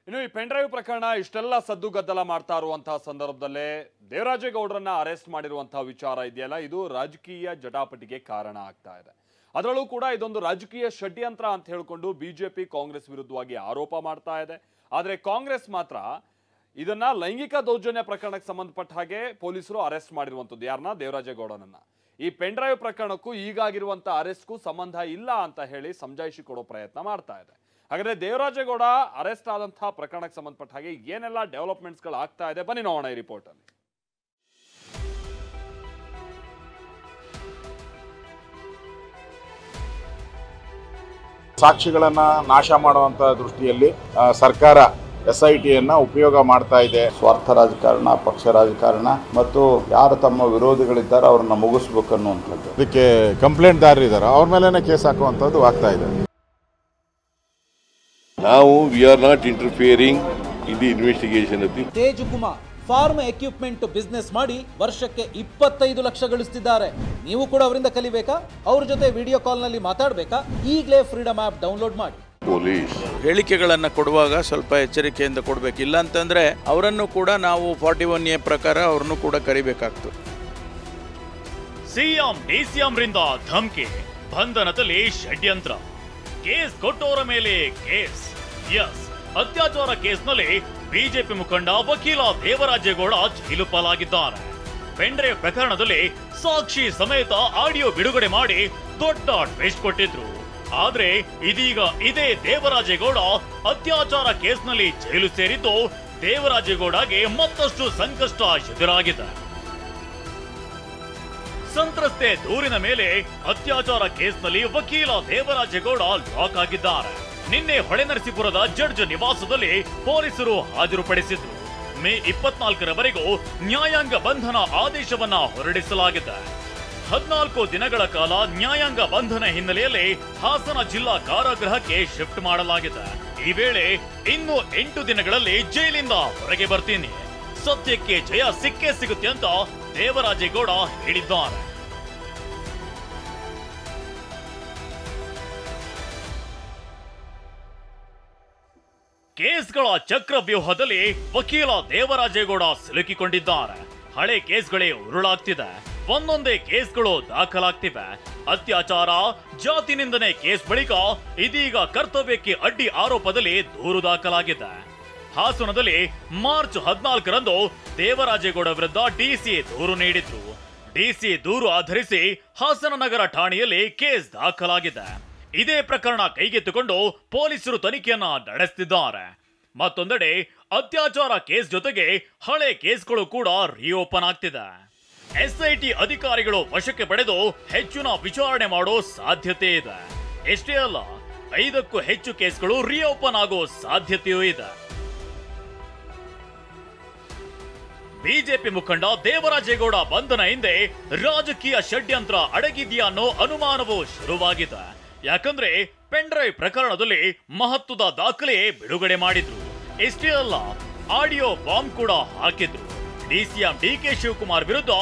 ಇನ್ನು ಈ pen drive ಪ್ರಕರಣ ಇಷ್ಟೆಲ್ಲ ಸದ್ದು ಗದ್ದಲ ಮಾಡ್ತಾ ಇರುವಂತಹ ಸಂದರ್ಭದಲ್ಲೇ ದೇವರಾಜೇಗೌಡರನ್ನ ಅರೆಸ್ಟ್ ಮಾಡಿರುವಂತಹ ವಿಚಾರ ಇದೆಯಲ್ಲ, ಇದು ರಾಜಕೀಯ ಜಟಾಪಟಿಗೆ ಕಾರಣ ಆಗ್ತಾ ಇದೆ. ಅದರಲ್ಲೂ ಕೂಡ ಇದೊಂದು ರಾಜಕೀಯ ಷಡ್ಯಂತ್ರ ಅಂತ ಹೇಳಿಕೊಂಡು ಬಿಜೆಪಿ ಕಾಂಗ್ರೆಸ್ ವಿರುದ್ಧವಾಗಿ ಆರೋಪ ಮಾಡ್ತಾ ಇದೆ. ಆದರೆ ಕಾಂಗ್ರೆಸ್ ಮಾತ್ರ ಇದನ್ನ ಲೈಂಗಿಕ ದೌರ್ಜನ್ಯ ಪ್ರಕರಣಕ್ಕೆ ಸಂಬಂಧಪಟ್ಟ ಹಾಗೆ ಪೊಲೀಸರು ಅರೆಸ್ಟ್ ಮಾಡಿರುವಂಥದ್ದು. ಯಾರನ್ನ? ದೇವರಾಜೇಗೌಡನನ್ನ. ಈ ಪೆನ್ ಡ್ರೈವ್ ಪ್ರಕರಣಕ್ಕೂ ಈಗಾಗಿರುವಂತಹ ಅರೆಸ್ಟ್ಗೂ ಸಂಬಂಧ ಇಲ್ಲ ಅಂತ ಹೇಳಿ ಸಮಜಾಯಿಷಿ ಕೊಡೋ ಪ್ರಯತ್ನ ಮಾಡ್ತಾ ಇದೆ. ಹಾಗಾದ್ರೆ ದೇವರಾಜೇಗೌಡ ಅರೆಸ್ಟ್ ಆದಂತಹ ಪ್ರಕರಣಕ್ಕೆ ಸಂಬಂಧಪಟ್ಟ ಹಾಗೆ ಏನೆಲ್ಲ ಡೆವಲಪ್ಮೆಂಟ್ಸ್ಗಳು ಆಗ್ತಾ ಇದೆ, ಬನ್ನಿ ನೋಡೋಣ ಈ ರಿಪೋರ್ಟ್ ಅಲ್ಲಿ. ಸಾಕ್ಷಿಗಳನ್ನ ನಾಶ ಮಾಡುವಂತ ದೃಷ್ಟಿಯಲ್ಲಿ ಸರ್ಕಾರ SITಯನ್ನ ಉಪಯೋಗ ಮಾಡ್ತಾ ಇದೆ. ಸ್ವಾರ್ಥ ರಾಜಕಾರಣ, ಪಕ್ಷ ರಾಜಕಾರಣ ಮತ್ತು ಯಾರು ತಮ್ಮ ವಿರೋಧಿಗಳಿದ್ದಾರೆ ಅವ್ರನ್ನ ಮುಗಿಸ್ಬೇಕು ಅನ್ನುವಂಥದ್ದು. ಇದಕ್ಕೆ ಕಂಪ್ಲೇಂಟ್ದಾರರು ಇದ್ದಾರೆ, ಅವ್ರ ಮೇಲೆನೆ ಕೇಸ್ ಹಾಕುವಂಥದ್ದು ಆಗ್ತಾ ಇದೆ. ನಾವು we are not interfering in the investigation of the Tejakumar farm equipment business ಮಾಡಿ ವರ್ಷಕ್ಕೆ 25 ಲಕ್ಷ ಗಳಿಸ್ತಿದ್ದಾರೆ. ನೀವು ಕೂಡ ಅವರಿಂದ ಕಲಿಬೇಕಾ? ಅವ್ರ ಜೊತೆ ವಿಡಿಯೋ ಕಾಲ್ ನಲ್ಲಿ ಮಾತಾಡಬೇಕಾ? ಈಗಲೇ ಫ್ರೀಡಮ್ ಆಪ್ ಡೌನ್ಲೋಡ್ ಮಾಡಿ. ಪೊಲೀಸ್ ಹೇಳಿಕೆಗಳನ್ನು ಕೊಡುವಾಗ ಸ್ವಲ್ಪ ಎಚ್ಚರಿಕೆಯಿಂದ ಕೊಡಬೇಕು. ಇಲ್ಲ ಅಂತಂದ್ರೆ ಅವರನ್ನು ಕೂಡ ನಾವು 41A ಪ್ರಕಾರ ಅವ್ರನ್ನು ಕೂಡ ಕರಿಬೇಕಾಗ್ತದೆ. ಸಿಎಂ ಡಿಸಿಎಂರಿಂದ ಧಮಕಿ, ಬಂಧನದಲ್ಲಿ ಷಡ್ಯಂತ್ರ, ಕೇಸ್ ಕೊಟ್ಟವರ ಮೇಲೆ ಕೇಸ್. ಎಸ್, ಅತ್ಯಾಚಾರ ಕೇಸ್ನಲ್ಲಿ ಬಿಜೆಪಿ ಮುಖಂಡ ವಕೀಲ ದೇವರಾಜೇಗೌಡ ಜೈಲು ಪಾಲಾಗಿದ್ದಾರೆ. ಪೆಂಡ್ರೈವ್ ಪ್ರಕರಣದಲ್ಲಿ ಸಾಕ್ಷಿ ಸಮೇತ ಆಡಿಯೋ ಬಿಡುಗಡೆ ಮಾಡಿ ದೊಡ್ಡ ಟ್ವಿಸ್ಟ್ ಕೊಟ್ಟಿದ್ರು. ಆದ್ರೆ ಇದೀಗ ಇದೇ ದೇವರಾಜೇಗೌಡ ಅತ್ಯಾಚಾರ ಕೇಸ್ನಲ್ಲಿ ಜೈಲು ಸೇರಿದ್ದು ದೇವರಾಜೇಗೌಡಗೆ ಮತ್ತಷ್ಟು ಸಂಕಷ್ಟ ಎದುರಾಗಿದೆ. ಸಂತ್ರಸ್ತೆ ದೂರಿನ ಮೇಲೆ ಅತ್ಯಾಚಾರ ಕೇಸ್ನಲ್ಲಿ ವಕೀಲ ದೇವರಾಜೇಗೌಡ ಲಾಕ್ ಆಗಿದ್ದಾರೆ. ನಿನ್ನೆ ಹೊಳೆನರಸೀಪುರದ ಜಡ್ಜ್ ನಿವಾಸದಲ್ಲಿ ಪೊಲೀಸರು ಹಾಜರುಪಡಿಸಿದ್ರು. ಮೇ 24ರವರೆಗೂ ನ್ಯಾಯಾಂಗ ಬಂಧನ ಆದೇಶವನ್ನ ಹೊರಡಿಸಲಾಗಿದೆ. 14 ದಿನಗಳ ಕಾಲ ನ್ಯಾಯಾಂಗ ಬಂಧನ ಹಿನ್ನೆಲೆಯಲ್ಲಿ ಹಾಸನ ಜಿಲ್ಲಾ ಕಾರಾಗೃಹಕ್ಕೆ ಶಿಫ್ಟ್ ಮಾಡಲಾಗಿದೆ. ಈ ವೇಳೆ ಇನ್ನು 8 ದಿನಗಳಲ್ಲಿ ಜೈಲಿಂದ ಹೊರಗೆ ಬರ್ತೀನಿ, ಸತ್ಯಕ್ಕೆ ಜಯ ಸಿಕ್ಕೇ ಸಿಗುತ್ತೆ ಅಂತ ದೇವರಾಜೇಗೌಡ ಹೇಳಿದ್ದಾರೆ. ಕೇಸ್ಗಳ ಚಕ್ರವ್ಯೂಹದಲ್ಲಿ ವಕೀಲ ದೇವರಾಜೇಗೌಡ ಸಿಲುಕಿಕೊಂಡಿದ್ದಾರೆ. ಹಳೆ ಕೇಸ್ಗಳೇ ಉರುಳಾಗ್ತಿದೆ, ಒಂದೊಂದೇ ಕೇಸ್ಗಳು ದಾಖಲಾಗ್ತಿವೆ. ಅತ್ಯಾಚಾರ, ಜಾತಿ ನಿಂದನೆ ಕೇಸ್ ಬಳಿಕ ಇದೀಗ ಕರ್ತವ್ಯಕ್ಕೆ ಅಡ್ಡಿ ಆರೋಪದಲ್ಲಿ ದೂರು ದಾಖಲಾಗಿದೆ. ಹಾಸನದಲ್ಲಿ ಮಾರ್ಚ್ 14ರಂದು ದೇವರಾಜೇಗೌಡ ವಿರುದ್ಧ ಡಿಸಿ ದೂರು ನೀಡಿದ್ರು. ಡಿಸಿ ದೂರು ಆಧರಿಸಿ ಹಾಸನ ನಗರ ಠಾಣೆಯಲ್ಲಿ ಕೇಸ್ ದಾಖಲಾಗಿದೆ. ಇದೇ ಪ್ರಕರಣ ಕೈಗೆತ್ತಿಕೊಂಡು ಪೊಲೀಸರು ತನಿಖೆಯನ್ನ ನಡೆಸುತ್ತಿದ್ದಾರೆ. ಮತ್ತೊಂದೆಡೆ ಅತ್ಯಾಚಾರ ಕೇಸ್ ಜೊತೆಗೆ ಹಳೆ ಕೇಸ್ಗಳು ಕೂಡ ರಿಓಪನ್ ಆಗ್ತಿದೆ. SIT ಅಧಿಕಾರಿಗಳು ವಶಕ್ಕೆ ಪಡೆದು ಹೆಚ್ಚಿನ ವಿಚಾರಣೆ ಮಾಡೋ ಸಾಧ್ಯತೆ ಇದೆ. ಎಷ್ಟೇ ಅಲ್ಲ, 5ಕ್ಕೂ ಹೆಚ್ಚು ಕೇಸ್ಗಳು ರಿಓಪನ್ ಆಗೋ ಸಾಧ್ಯತೆಯೂ ಇದೆ. ಬಿಜೆಪಿ ಮುಖಂಡ ದೇವರಾಜೇಗೌಡ ಬಂಧನ ಹಿಂದೆ ರಾಜಕೀಯ ಷಡ್ಯಂತ್ರ ಅಡಗಿದೆಯಾ ಅನ್ನೋ ಅನುಮಾನವೂ ಶುರುವಾಗಿದೆ. ಯಾಕಂದ್ರೆ ಪೆನ್ ಡ್ರೈವ್ ಪ್ರಕರಣದಲ್ಲಿ ಮಹತ್ವದ ದಾಖಲೆ ಬಿಡುಗಡೆ ಮಾಡಿದ್ರು. ಎಷ್ಟೇ ಅಲ್ಲ, ಆಡಿಯೋ ಬಾಂಬ್ ಕೂಡ ಹಾಕಿದ್ರು. ಡಿಸಿಎಂ DK ಶಿವಕುಮಾರ್ ವಿರುದ್ಧ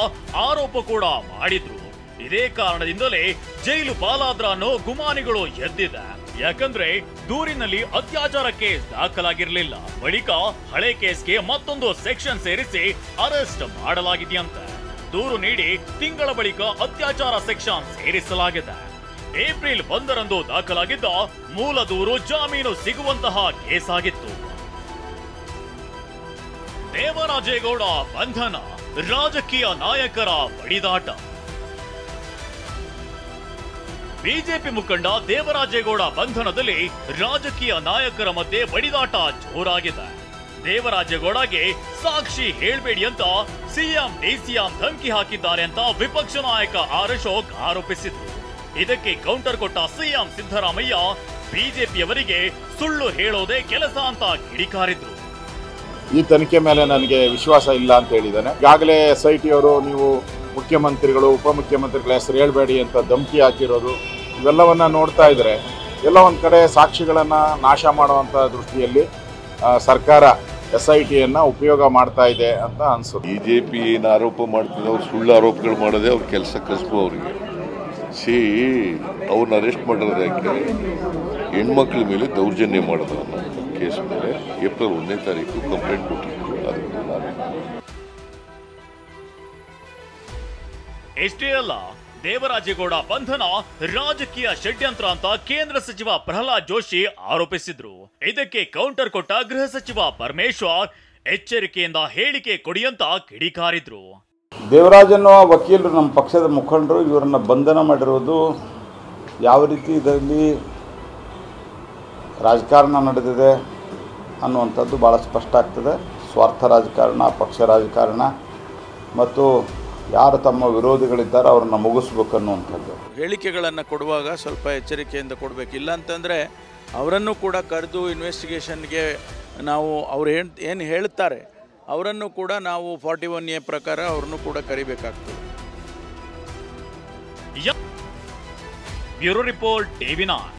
ಆರೋಪ ಕೂಡ ಮಾಡಿದ್ರು. ಇದೇ ಕಾರಣದಿಂದಲೇ ಜೈಲು ಪಾಲಾದ್ರ ಅನ್ನೋ ಗುಮಾನಿಗಳು ಎದ್ದಿದೆ. ಯಾಕಂದ್ರೆ ದೂರಿನಲ್ಲಿ ಅತ್ಯಾಚಾರ ಕೇಸ್ ದಾಖಲಾಗಿರಲಿಲ್ಲ. ಬಳಿಕ ಹಳೆ ಕೇಸ್ಗೆ ಮತ್ತೊಂದು ಸೆಕ್ಷನ್ ಸೇರಿಸಿ ಅರೆಸ್ಟ್ ಮಾಡಲಾಗಿದೆಯಂತೆ. ದೂರು ನೀಡಿ ತಿಂಗಳ ಬಳಿಕ ಅತ್ಯಾಚಾರ ಸೆಕ್ಷನ್ ಸೇರಿಸಲಾಗಿದೆ. ಏಪ್ರಿಲ್ 1ರಂದು ದಾಖಲಾಗಿದ್ದ ಮೂಲ ದೂರು ಜಾಮೀನು ಸಿಗುವಂತಹ ಕೇಸ್ ಆಗಿತ್ತು. ದೇವರಾಜೇಗೌಡ ಬಂಧನ, ರಾಜಕೀಯ ನಾಯಕರ ಬಡಿದಾಟ. ಬಿಜೆಪಿ ಮುಖಂಡ ದೇವರಾಜೇಗೌಡ ಬಂಧನದಲ್ಲಿ ರಾಜಕೀಯ ನಾಯಕರ ಮಧ್ಯೆ ಬಡಿದಾಟ ಜೋರಾಗಿದೆ. ದೇವರಾಜೇಗೌಡಗೆ ಸಾಕ್ಷಿ ಹೇಳ್ಬೇಡಿ ಅಂತ ಸಿಎಂ ಡಿಸಿಎಂ ಧಮಕಿ ಹಾಕಿದ್ದಾರೆ ಅಂತ ವಿಪಕ್ಷ ನಾಯಕ ಆರ್ ಅಶೋಕ್ ಆರೋಪಿಸಿದ್ರು. ಇದಕ್ಕೆ ಕೌಂಟರ್ ಕೊಟ್ಟ ಸಿಎಂ ಸಿದ್ದರಾಮಯ್ಯ ಬಿಜೆಪಿಯವರಿಗೆ ಸುಳ್ಳು ಹೇಳೋದೇ ಕೆಲಸ ಅಂತ ಕಿಡಿಕಾರಿದ್ರು. ಈ ತನಿಖೆ ಮೇಲೆ ನನಗೆ ವಿಶ್ವಾಸ ಇಲ್ಲ ಅಂತ ಹೇಳಿದ್ದಾನೆ. ಈಗಾಗಲೇ SITಯವರು ನೀವು ಮುಖ್ಯಮಂತ್ರಿಗಳು, ಉಪಮುಖ್ಯಮಂತ್ರಿಗಳ ಹೆಸರು ಹೇಳ್ಬೇಡಿ ಅಂತ ಧಮಕಿ ಹಾಕಿರೋದು, ಇವೆಲ್ಲವನ್ನ ನೋಡ್ತಾ ಇದ್ರೆ ಎಲ್ಲ ಒಂದ್ ಕಡೆ ಸಾಕ್ಷಿಗಳನ್ನ ನಾಶ ಮಾಡುವಂತ ದೃಷ್ಟಿಯಲ್ಲಿ ಸರ್ಕಾರ SITಯನ್ನ ಉಪಯೋಗ ಮಾಡ್ತಾ ಇದೆ ಅಂತ ಅನ್ಸುತ್ತೆ. ಬಿಜೆಪಿ ಏನು ಆರೋಪ ಮಾಡ್ತಿದ್ದೆ, ಅವ್ರು ಸುಳ್ಳು ಆರೋಪಗಳು ಮಾಡೋದೇ ಅವ್ರ ಕೆಲಸ ಕಸಬು. ಅವರಿಗೆ ಅವ್ರನ್ನ ಅರೆಸ್ಟ್ ಮಾಡೋದು ಯಾಕೆ? ಹೆಣ್ಮಕ್ಳ ಮೇಲೆ ದೌರ್ಜನ್ಯ ಮಾಡೋದು. ಕೇಸ್ ಮೇಲೆ ಏಪ್ರಿಲ್ 1ನೇ ತಾರೀಕು ಕಂಪ್ಲೇಂಟ್ ಕೊಟ್ಟಿದ್ರು. ಅದನ್ನು ನಾನು ಎಷ್ಟೇ ಅಲ್ಲ, ದೇವರಾಜೇಗೌಡ ಬಂಧನ ರಾಜಕೀಯ ಷಡ್ಯಂತ್ರ ಅಂತ ಕೇಂದ್ರ ಸಚಿವ ಪ್ರಹ್ಲಾದ್ ಜೋಶಿ ಆರೋಪಿಸಿದ್ರು. ಇದಕ್ಕೆ ಕೌಂಟರ್ ಕೊಟ್ಟ ಗೃಹ ಸಚಿವ ಪರಮೇಶ್ವರ್ ಎಚ್ಚರಿಕೆಯಿಂದ ಹೇಳಿಕೆ ಕೊಡಿ ಅಂತ ಕಿಡಿಕಾರಿದ್ರು. ದೇವರಾಜ್ ಅನ್ನುವ ವಕೀಲರು, ನಮ್ಮ ಪಕ್ಷದ ಮುಖಂಡರು, ಇವರನ್ನು ಬಂಧನ ಮಾಡಿರುವುದು ಯಾವ ರೀತಿ ಇದರಲ್ಲಿ ರಾಜಕಾರಣ ನಡೆದಿದೆ ಅನ್ನುವಂಥದ್ದು ಭಾಳ ಸ್ಪಷ್ಟ ಆಗ್ತದೆ. ಸ್ವಾರ್ಥ ರಾಜಕಾರಣ, ಪಕ್ಷ ರಾಜಕಾರಣ ಮತ್ತು ಯಾರು ತಮ್ಮ ವಿರೋಧಿಗಳಿದ್ದಾರೆ ಅವ್ರನ್ನ ಮುಗಿಸ್ಬೇಕು ಅನ್ನುವಂಥದ್ದು. ಹೇಳಿಕೆಗಳನ್ನು ಕೊಡುವಾಗ ಸ್ವಲ್ಪ ಎಚ್ಚರಿಕೆಯಿಂದ ಕೊಡಬೇಕು. ಇಲ್ಲ ಅಂತಂದರೆ ಅವರನ್ನು ಕೂಡ ಕರೆದು ಇನ್ವೆಸ್ಟಿಗೇಷನ್ಗೆ ನಾವು ಅವ್ರು ಏನು ಹೇಳ್ತಾರೆ ಅವರನ್ನು ಕೂಡ ನಾವು 41A ಪ್ರಕಾರ ಅವ್ರನ್ನು ಕೂಡ ಕರಿಬೇಕಾಗ್ತದೆ. Bureau report ಟಿವಿ9.